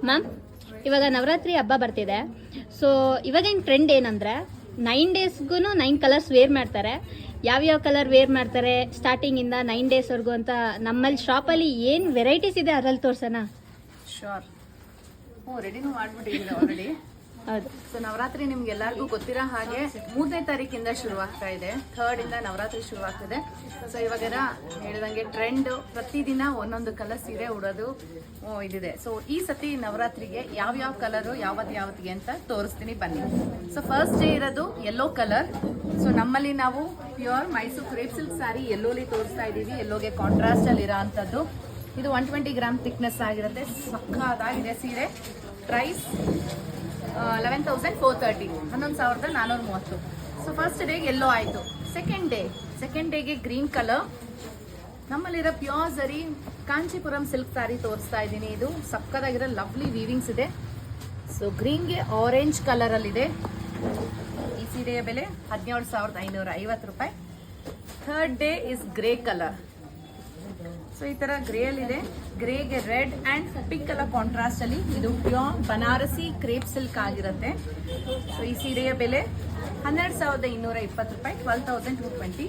Ma'am, ಇವಾಗ ನವರಾತ್ರಿ ಹಬ್ಬ ಬರ್ತಿದೆ. ಸೊ ಇವಾಗಿನ ಟ್ರೆಂಡ್ ಏನಂದರೆ 9 ಡೇಸ್ಗೂ 9 ಕಲರ್ಸ್ ವೇರ್ ಮಾಡ್ತಾರೆ. ಯಾವ್ಯಾವ ಕಲರ್ ವೇರ್ ಮಾಡ್ತಾರೆ ಸ್ಟಾರ್ಟಿಂಗಿಂದ 9 ಡೇಸ್ವರೆಗೂ ಅಂತ ನಮ್ಮಲ್ಲಿ ಶಾಪಲ್ಲಿ ಏನು ವೆರೈಟೀಸ್ ಇದೆ ಅದರಲ್ಲಿ ತೋರ್ಸೋಣ. ಶೋರ್. ರೆಡಿನೂ ಮಾಡ್ಬಿಟ್ಟಿದ್ದೀವಿ ಆಲ್ರೆಡಿ. ಹೌದು. ಸೊ ನವರಾತ್ರಿ ನಿಮ್ಗೆ ಎಲ್ಲರಿಗೂ ಗೊತ್ತಿರೋ ಹಾಗೆ 3ನೇ ತಾರೀಕಿಂದ ಶುರುವಾಗ್ತಾ ಇದೆ. 3rd ಇಂದ ನವರಾತ್ರಿ ಶುರುವಾಗ್ತಿದೆ. ಸೊ ಇವಾಗೆಲ್ಲ ಹೇಳಿದಂಗೆ ಟ್ರೆಂಡ್ ಪ್ರತಿದಿನ ಒಂದೊಂದು ಕಲರ್ ಸೀರೆ ಉಡೋದು ಇದಿದೆ. ಸೊ ಈ ಸತಿ ನವರಾತ್ರಿಗೆ ಯಾವ್ಯಾವ ಕಲರು ಯಾವತ್ತಿಗೆ ಅಂತ ತೋರಿಸ್ತೀನಿ ಬನ್ನಿ. ಸೊ ಫಸ್ಟ್ ಡೇ ಇರೋದು ಯೆಲ್ಲೋ ಕಲರ್. ಸೊ ನಮ್ಮಲ್ಲಿ ನಾವು pure Mysuru crepe silk saree ಯೆಲ್ಲೋಲಿ ತೋರಿಸ್ತಾ ಇದ್ದೀವಿ. ಯೆಲ್ಲೋಗೆ ಕಾಂಟ್ರಾಸ್ಟ್ ಅಲ್ಲಿ ಇರೋ ಅಂಥದ್ದು. ಇದು 120 ಗ್ರಾಮ್ ಥಿಕ್ನೆಸ್ ಆಗಿರುತ್ತೆ. ಸಕ್ಕತ್ತಾಗಿದೆ ಸೀರೆ. ಪ್ರೈಸ್ 11,430, 11,430. ಸೊ ಫಸ್ಟ್ ಡೇಗೆ ಎಲ್ಲೋ ಆಯಿತು. ಸೆಕೆಂಡ್ ಡೇಗೆ ಗ್ರೀನ್ ಕಲರ್. ನಮ್ಮಲ್ಲಿರೋ pure zari Kanchipuram silk saree ತೋರಿಸ್ತಾ ಇದ್ದೀನಿ. ಇದು ಸಕ್ಕತ್ತಾಗಿರೋ ಲವ್ಲಿ ವೀವಿಂಗ್ಸ್ ಇದೆ. ಸೊ ಗ್ರೀನ್ಗೆ ಆರೆಂಜ್ ಕಲರಲ್ಲಿದೆ. ಈ ಸೀರೆಯ ಬೆಲೆ 17,550 ರೂಪಾಯಿ. Third day is grey colour. So ಈ ತರ ಗ್ರೇ ಅಲ್ಲಿ ಇದೆ. ಗ್ರೇಗೆ red and pink colour contrast ಅಲ್ಲಿ. ಇದು ಪ್ಯೂರ್ ಬನಾರಸಿ ಕ್ರೇಪ್ ಸಿಲ್ಕ್ ಆಗಿರುತ್ತೆ. ಸೊ ಈ ಸೀರೆಯ ಬೆಲೆ 12,220 ರೂಪಾಯಿ, 12,220.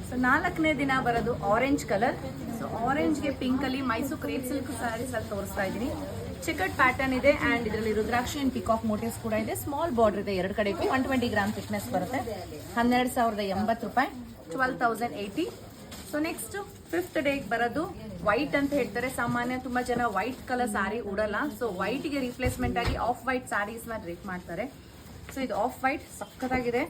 ಸೊ 4ನೇ ದಿನ ಬರೋದು ಆರೆಂಜ್ ಕಲರ್. ಸೊ ಆರೆಂಜ್ಗೆ ಪಿಂಕ್ ಅಲ್ಲಿ ಮೈಸೂರು ಕ್ರೇಪ್ ಸಿಲ್ಕ್ ಸ್ಯಾರೀಸ್ ಅಲ್ಲಿ ತೋರಿಸ್ತಾ ಇದ್ದೀನಿ. ಚೆಕರ್ಡ್ ಪ್ಯಾಟರ್ನ್ ಇದೆ ಅಂಡ್ ಇದರಲ್ಲಿ ರುದ್ರಾಕ್ಷಿ ಅಂಡ್ ಪಿಕಾಕ್ ಮೋಟಿವ್ಸ್ ಕೂಡ ಇದೆ. ಸ್ಮಾಲ್ ಬಾರ್ಡರ್ ಇದೆ ಎರಡು ಕಡೆಗೂ. 120 ಗ್ರಾಮ್ ಥಿಕ್ನೆಸ್ ಬರುತ್ತೆ. 12,080 ರೂಪಾಯಿ, 12,080. ಸೊ ನೆಕ್ಸ್ಟ್ 5th ಡೇಗೆ ಬರೋದು ವೈಟ್ ಅಂತ ಹೇಳ್ತಾರೆ. ಸಾಮಾನ್ಯ ತುಂಬಾ ಜನ ವೈಟ್ ಕಲರ್ ಸ್ಯಾರಿ ಉಡಲ್ಲ. ಸೊ ವೈಟ್ಗೆ ರಿಪ್ಲೇಸ್ಮೆಂಟ್ ಆಗಿ ಆಫ್ ವೈಟ್ ಸ್ಯಾರೀಸ್ನ ಡ್ರೇಪ್ ಮಾಡ್ತಾರೆ. ಸೊ ಇದು ಆಫ್ ವೈಟ್ ಸಕ್ಕತ್ತಾಗಿದೆ.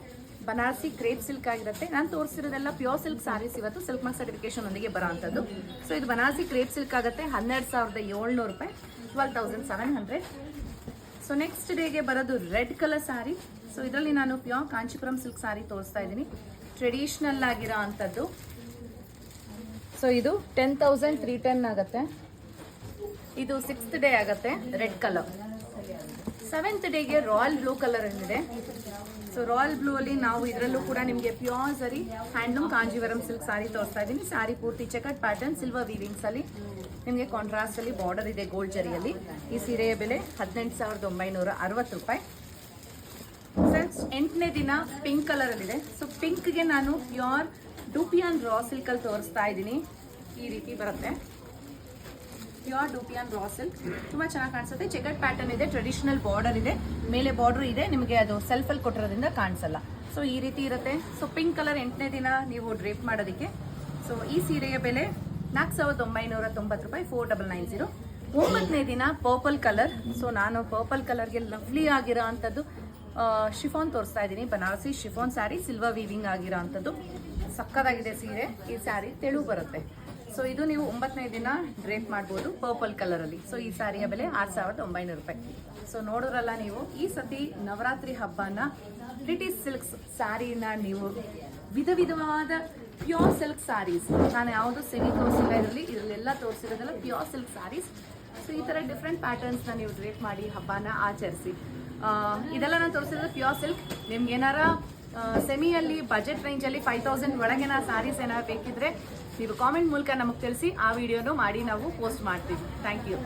ಬನಾರಸಿ ಕ್ರೇಪ್ ಸಿಲ್ಕ್ ಆಗಿರುತ್ತೆ. ನಾನು ತೋರಿಸಿರೋದೆಲ್ಲ ಪ್ಯೂರ್ ಸಿಲ್ಕ್ ಸ್ಯಾರೀಸ್. ಇವತ್ತು ಸಿಲ್ಕ್ ಮಾರ್ಕ್ ಸರ್ಟಿಫಿಕೇಶನ್ ಒಂದಿಗೆ ಬರೋ ಅಂಥದ್ದು. ಸೊ ಇದು ಬನಾರಸಿ ಕ್ರೇಪ್ ಸಿಲ್ಕ್ ಆಗುತ್ತೆ. 12,700 ರೂಪಾಯಿ, 12,700. ಸೊ ನೆಕ್ಸ್ಟ್ ಡೇಗೆ ಬರೋದು ರೆಡ್ ಕಲರ್ ಸ್ಯಾರಿ. ಸೊ ಇದರಲ್ಲಿ ನಾನು ಪ್ಯೂರ್ ಕಾಂಚೀಪುರಂ ಸಿಲ್ಕ್ ಸ್ಯಾರಿ ತೋರಿಸ್ತಾ ಇದ್ದೀನಿ. ಟ್ರೆಡಿಷನಲ್ ಆಗಿರೋ ಅಂಥದ್ದು. ಸೊ ಇದು 10,310 ಆಗುತ್ತೆ. ಇದು 6th ಡೇ ಆಗುತ್ತೆ. Red colour. 7th ಡೇಗೆ ರಾಯಲ್ ಬ್ಲೂ ಕಲರ್ ಇದೆ. ಸೊ ರಾಯಲ್ ಬ್ಲೂ ಅಲ್ಲಿ ನಾವು ಇದರಲ್ಲೂ ಕೂಡ ನಿಮಗೆ ಪ್ಯೂರ್ ಸರಿ ಹ್ಯಾಂಡ್ಲೂಮ್ ಕಾಂಜೀವರಂ ಸಿಲ್ಕ್ ಸಾರಿ ತೋರಿಸ್ತಾ ಇದ್ದೀನಿ. ಸಾರಿ ಪೂರ್ತಿ ಚೆಕರ್ಡ್ ಪ್ಯಾಟರ್ನ್ ಸಿಲ್ವರ್ ವೀವಿಂಗ್ಸ್ ಅಲ್ಲಿ ನಿಮಗೆ ಕಾಂಟ್ರಾಸ್ಟ್ ಅಲ್ಲಿ ಬಾರ್ಡರ್ ಇದೆ ಗೋಲ್ಡ್ ಜರಿಯಲ್ಲಿ. ಈ ಸೀರೆಯ ಬೆಲೆ 18,960 ರೂಪಾಯಿ. 8ನೇ ದಿನ ಪಿಂಕ್ ಕಲರ್ ಅಲ್ಲಿ ಇದೆ. ಸೊ ಪಿಂಕ್ಗೆ ನಾನು ಪ್ಯೂರ್ ಡೂಪಿಯಾನ್ ರಾ ಸಿಲ್ಕ್ ಅಲ್ಲಿ ತೋರಿಸ್ತಾ ಇದ್ದೀನಿ. ಈ ರೀತಿ ಬರುತ್ತೆ. ಪ್ಯೂರ್ ಡೂಪಿಯಾನ್ ರಾ ಸಿಲ್ಕ್ ತುಂಬಾ ಚೆನ್ನಾಗಿ ಕಾಣಿಸುತ್ತೆ. ಚೆಕರ್ಡ್ ಪ್ಯಾಟರ್ನ್ ಇದೆ. ಟ್ರೆಡಿಷನಲ್ ಬಾರ್ಡರ್ ಇದೆ. ಮೇಲೆ ಬಾರ್ಡರ್ ಇದೆ. ನಿಮಗೆ ಅದು ಸೆಲ್ಫ್ ಅಲ್ಲಿ ಕೊಟ್ಟಿರೋದ್ರಿಂದ ಕಾಣಿಸಲ್ಲ. ಸೊ ಈ ರೀತಿ ಇರುತ್ತೆ. ಸೊ ಪಿಂಕ್ ಕಲರ್ 8ನೇ ದಿನ ನೀವು ಡ್ರೇಪ್ ಮಾಡೋದಕ್ಕೆ. ಸೊ ಈ ಸೀರೆಯ ಬೆಲೆ 4,990 ರೂಪಾಯಿ, 4,990. 9ನೇ ದಿನ ಪರ್ಪಲ್ ಕಲರ್. ಸೊ ನಾನು ಪರ್ಪಲ್ ಕಲರ್ಗೆ ಲವ್ಲಿ ಆಗಿರೋ ಅಂಥದ್ದು ಶಿಫಾನ್ ತೋರಿಸ್ತಾ ಇದ್ದೀನಿ. Banarasi chiffon sari silver weaving ಆಗಿರೋ ಅಂಥದ್ದು. ಸಕ್ಕತ್ತಾಗಿದೆ ಸೀರೆ. ಈ ಸ್ಯಾರಿ ತೆಳು ಬರುತ್ತೆ. ಸೊ ಇದು ನೀವು 9ನೇ ದಿನ ಡ್ರೇಪ್ ಮಾಡ್ಬೋದು ಪರ್ಪಲ್ ಕಲರ್ ಅಲ್ಲಿ. ಸೊ ಈ ಸ್ಯಾರಿಯ ಬೆಲೆ 6,900 ರೂಪಾಯಿ. ಸೊ ನೋಡೋರಲ್ಲ ನೀವು ಈ ಸತಿ ನವರಾತ್ರಿ ಹಬ್ಬನ ಬ್ರಿಟಿಷ್ ಸಿಲ್ಕ್ಸ್ ಸ್ಯಾರಿನ ನೀವು ವಿಧವಾದ ಪ್ಯೂರ್ ಸಿಲ್ಕ್ ಸ್ಯಾರೀಸ್. ನಾನು ಯಾವುದು ಸೆಮಿ ತೋರಿಸಿಲ್ಲ ಇದರಲ್ಲೆಲ್ಲ ತೋರಿಸಿರೋದೆಲ್ಲ ಪ್ಯೂರ್ ಸಿಲ್ಕ್ ಸ್ಯಾರೀಸ್. ಸೊ ಈ ತರ ಡಿಫ್ರೆಂಟ್ ಪ್ಯಾಟರ್ನ್ಸ್ನ ನೀವು ಡ್ರೇಪ್ ಮಾಡಿ ಹಬ್ಬನ ಆಚರಿಸಿ. ಇದೆಲ್ಲ ನಾನು ತೋರಿಸಿದ್ರೆ ಪ್ಯೂರ್ ಸಿಲ್ಕ್. ನಿಮ್ಗೆ ಏನಾರ ಸೆಮಿಯಲ್ಲಿ ಬಜೆಟ್ ರೇಂಜಲ್ಲಿ 5,000 ಒಳಗಿನ ಸ್ಯಾರೀಸ್ ಏನಾರು ಬೇಕಿದ್ರೆ ನೀವು ಕಾಮೆಂಟ್ ಮೂಲಕ ನಮಗೆ ತಿಳಿಸಿ. ಆ ವಿಡಿಯೋನು ಮಾಡಿ ನಾವು ಪೋಸ್ಟ್ ಮಾಡ್ತೀವಿ. Thank you.